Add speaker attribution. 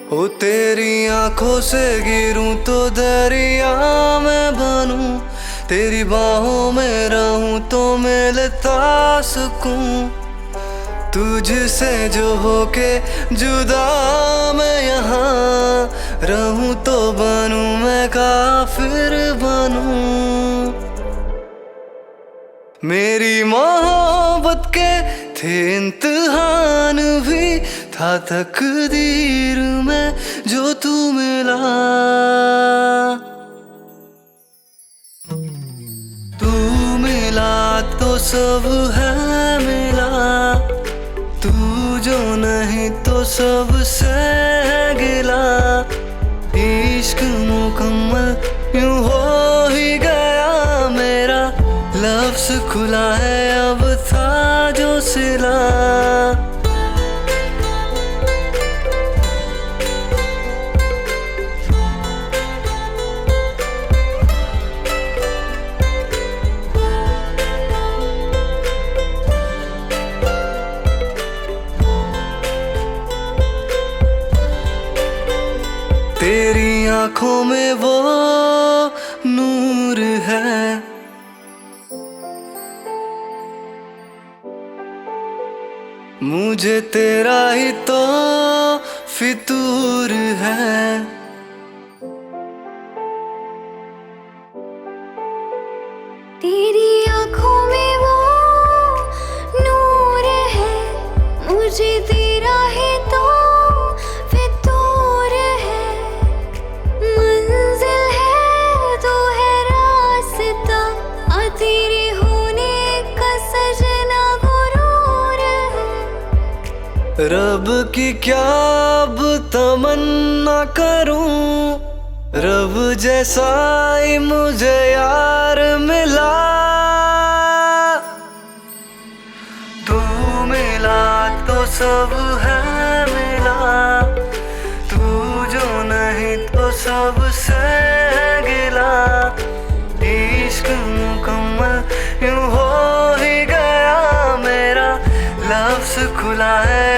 Speaker 1: ओ तेरी आंखों से गिरूं तो दरिया में बनूं, तेरी बाहों में रहूं तो मिलता सुकून। तुझसे जो होके जुदा मैं यहाँ रहूं तो बनूं मैं काफिर बनूं। मेरी मोहब्बत के थे इम्तिहान भी, था तकदीर में जो तू मिला। तू मिला तो सब है मिला, तू जो नहीं तो सब से गिला। इश्क मुकम्मल यूं हो ही गया मेरा, लफ्ज़ खुला है अब था जो सिला। तेरी आंखों में वो नूर है, मुझे तेरा ही तो फितूर है।
Speaker 2: तेरी आंखों में वो नूर है, मुझे तेरा ही तो फितूर है। मंजिल है तू है रास्ता, तेरे होने का सजना गुरूर है।
Speaker 1: रब की क्या अब तमन्ना करूं, रब जैसा ही मुझे यार मिला। तू मिला तो सब है मिला, तू जो नहीं तो सब से गिला। इश्क मुकम्मल यूं हो ही गया मेरा, लफ्ज़ खुला है